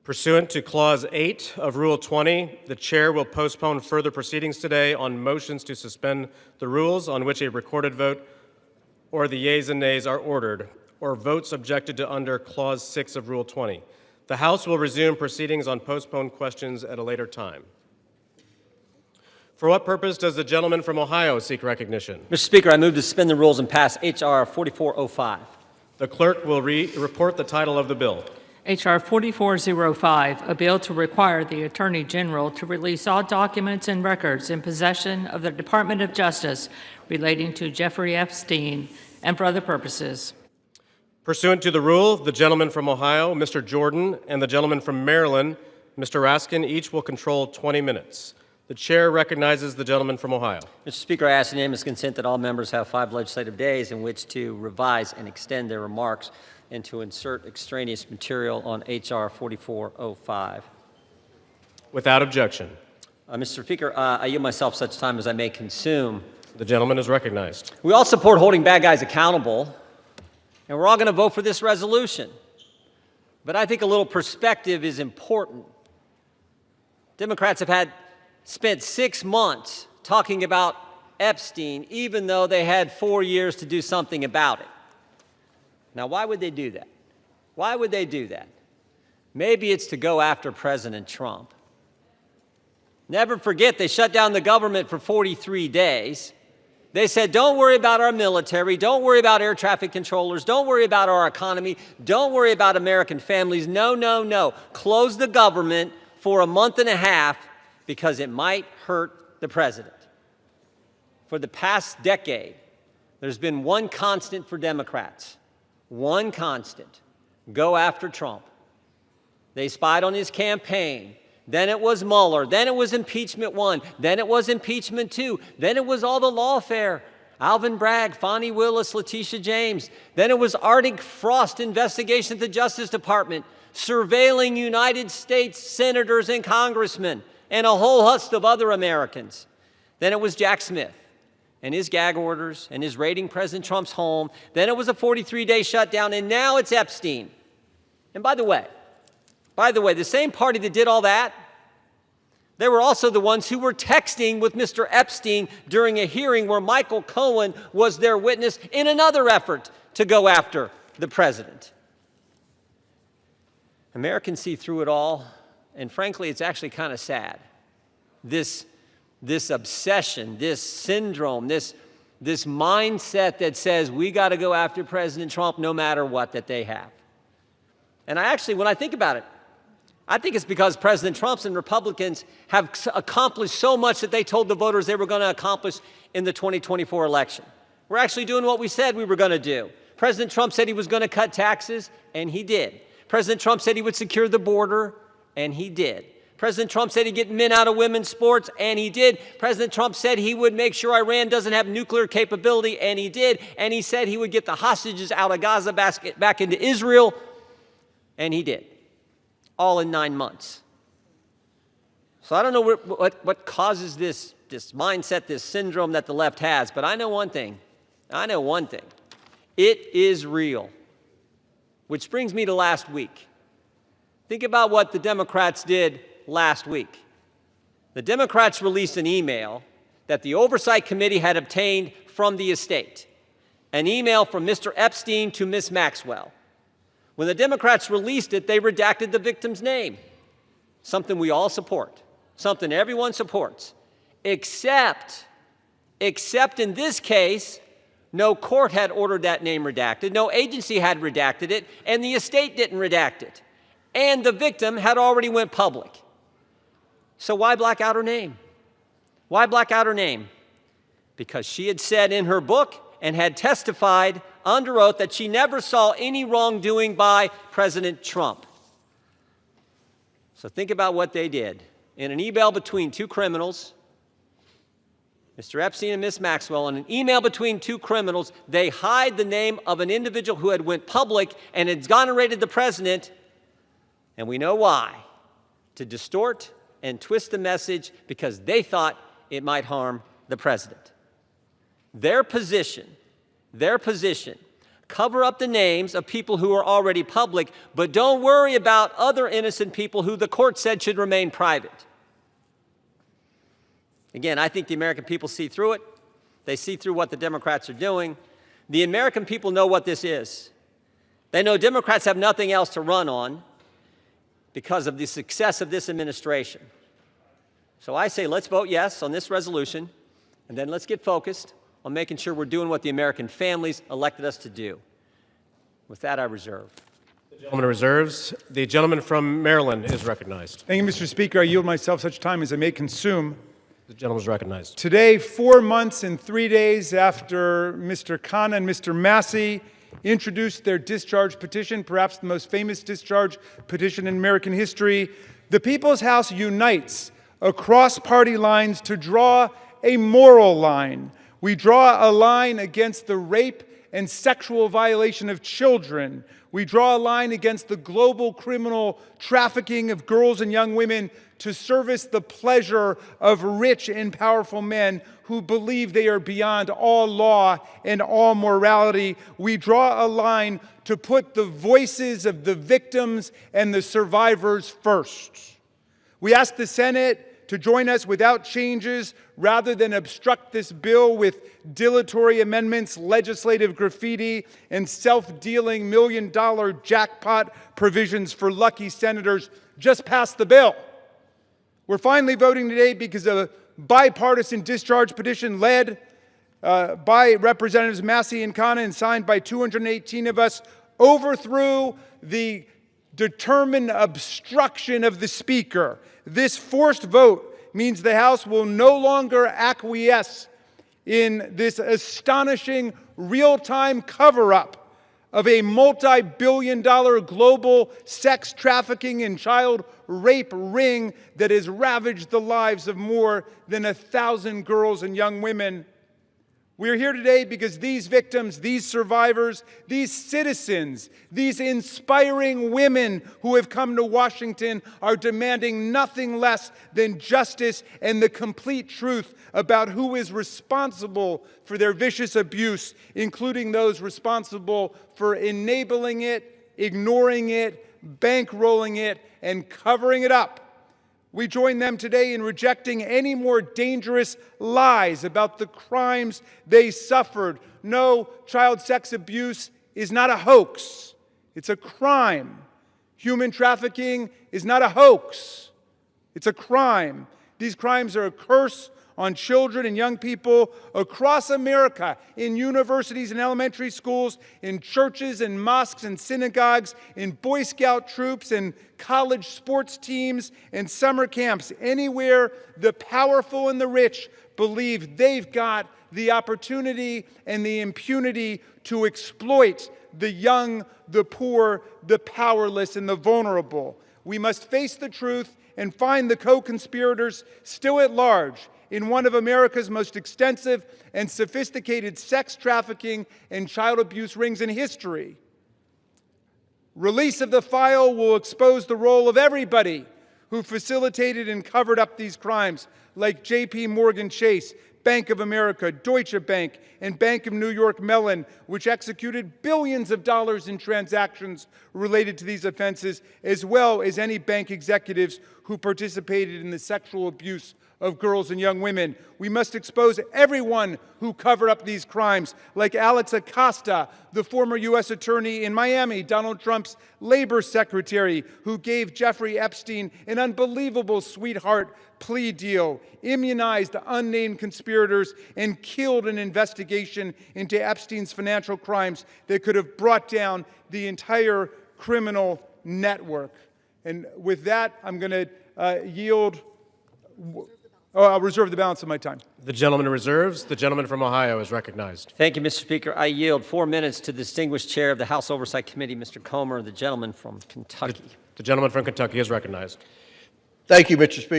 Pursuant to Clause 8 of Rule 20, the Chair will postpone further proceedings today on motions to suspend the rules on which a recorded vote or the yeas and nays are ordered, or votes objected to under Clause 6 of Rule 20. The House will resume proceedings on postponed questions at a later time. For what purpose does the gentleman from Ohio seek recognition? Mr. Speaker, I move to suspend the rules and pass H.R. 4405. The clerk will report the title of the bill. H.R. 4405, a bill to require the Attorney General to release all documents and records in possession of the Department of Justice relating to Jeffrey Epstein and for other purposes. Pursuant to the rule, the gentleman from Ohio, Mr. Jordan, and the gentleman from Maryland, Mr. Raskin, each will control 20 minutes. The Chair recognizes the gentleman from Ohio. Mr. Speaker, I ask unanimous consent that all members have 5 legislative days in which to revise and extend their remarks and to insert extraneous material on H.R. 4405. Without objection. Mr. Speaker, I yield myself such time as I may consume. The gentleman is recognized. We all support holding bad guys accountable, and we're all going to vote for this resolution. But I think a little perspective is important. Democrats have spent 6 months talking about Epstein, even though they had 4 years to do something about it. Now, why would they do that? Why would they do that? Maybe it's to go after President Trump. Never forget, they shut down the government for 43 days. They said, don't worry about our military, don't worry about air traffic controllers, don't worry about our economy, don't worry about American families. No, no, no. Close the government for a month and a half because it might hurt the president. For the past decade, there's been one constant for Democrats. One constant: go after Trump. They spied on his campaign. Then it was Mueller. Then it was impeachment 1. Then it was impeachment 2. Then it was all the lawfare. Alvin Bragg, Fonnie Willis, Letitia James. Then it was Arctic Frost investigation at the Justice Department, surveilling United States senators and congressmen, and a whole host of other Americans. Then it was Jack Smith and his gag orders and his raiding President Trump's home. Then it was a 43-day shutdown, and now it's Epstein. And by the way, the same party that did all that, they were also the ones who were texting with Mr. Epstein during a hearing where Michael Cohen was their witness in another effort to go after the president. Americans see through it all, and frankly, it's actually kind of sad. This obsession, this syndrome, this mindset that says we got to go after President Trump no matter what that they have. And when I think about it, I think it's because President Trump and Republicans have accomplished so much that they told the voters they were going to accomplish in the 2024 election. We're actually doing what we said we were going to do. President Trump said he was going to cut taxes, and he did. President Trump said he would secure the border, and he did. President Trump said he'd get men out of women's sports, and he did. President Trump said he would make sure Iran doesn't have nuclear capability, and he did. And he said he would get the hostages out of Gaza back into Israel, and he did. All in 9 months. So I don't know what causes this mindset, this syndrome that the left has, but I know one thing. It is real. Which brings me to last week. Think about what the Democrats did last week. The Democrats released an email that the Oversight Committee had obtained from the estate, an email from Mr. Epstein to Ms. Maxwell. When the Democrats released it, they redacted the victim's name, something we all support, something everyone supports, except in this case, no court had ordered that name redacted, no agency had redacted it, and the estate didn't redact it. And the victim had already went public. So why black out her name? Why black out her name? Because she had said in her book and had testified under oath that she never saw any wrongdoing by President Trump. So think about what they did. In an email between 2 criminals, Mr. Epstein and Ms. Maxwell, in an email between 2 criminals, they hide the name of an individual who had went public and exonerated the president. And we know why. To distort and twist the message because they thought it might harm the president. Their position Cover up the names of people who are already public, but don't worry about other innocent people who the court said should remain private. Again, I think the American people see through it. They see through what the Democrats are doing. The American people know what this is. They know Democrats have nothing else to run on because of the success of this administration. So I say let's vote yes on this resolution, and then let's get focused on making sure we're doing what the American families elected us to do. With that, I reserve. The gentleman reserves. The gentleman from Maryland is recognized. Thank you, Mr. Speaker. I yield myself such time as I may consume. The gentleman is recognized. Today, 4 months and 3 days after Mr. Kana and Mr. Massie introduced their discharge petition, perhaps the most famous discharge petition in American history, the People's House unites across party lines to draw a moral line. We draw a line against the rape and sexual violation of children. We draw a line against the global criminal trafficking of girls and young women to service the pleasure of rich and powerful men who believe they are beyond all law and all morality. We draw a line to put the voices of the victims and the survivors first. We ask the Senate to join us without changes rather than obstruct this bill with dilatory amendments, legislative graffiti, and self-dealing million-dollar jackpot provisions for lucky senators. Just pass the bill. We're finally voting today because of a bipartisan discharge petition led by Representatives Massie and McGovern and signed by 218 of us overthrew the determined obstruction of the Speaker. This forced vote means the House will no longer acquiesce in this astonishing real-time cover-up of a multi-billion-dollar global sex trafficking and child rape ring that has ravaged the lives of more than 1,000 girls and young women. We're here today because these victims, these survivors, these citizens, these inspiring women who have come to Washington are demanding nothing less than justice and the complete truth about who is responsible for their vicious abuse, including those responsible for enabling it, ignoring it, bankrolling it, and covering it up. We join them today in rejecting any more dangerous lies about the crimes they suffered. No, child sex abuse is not a hoax. It's a crime. Human trafficking is not a hoax. It's a crime. These crimes are a curse on children and young people across America, in universities and elementary schools, in churches and mosques and synagogues, in Boy Scout troops and college sports teams and summer camps. Anywhere the powerful and the rich believe they've got the opportunity and the impunity to exploit the young, the poor, the powerless, and the vulnerable. We must face the truth and find the co-conspirators still at large in one of America's most extensive and sophisticated sex trafficking and child abuse rings in history. Release of the file will expose the role of everybody who facilitated and covered up these crimes, like J.P. Morgan Chase, Bank of America, Deutsche Bank, and Bank of New York Mellon, which executed billions of dollars in transactions related to these offenses, as well as any bank executives who participated in the sexual abuse of girls and young women. We must expose everyone who covered up these crimes, like Alex Acosta, the former U.S. attorney in Miami, Donald Trump's labor secretary, who gave Jeffrey Epstein an unbelievable sweetheart plea deal, immunized unnamed conspirators, and killed an investigation into Epstein's financial crimes that could have brought down the entire criminal network. And with that, I'm going to yield. I'll reserve the balance of my time. The gentleman reserves. The gentleman from Ohio is recognized. Thank you, Mr. Speaker. I yield 4 minutes to the distinguished chair of the House Oversight Committee, Mr. Comer, the gentleman from Kentucky. The gentleman from Kentucky is recognized. Thank you, Mr. Speaker.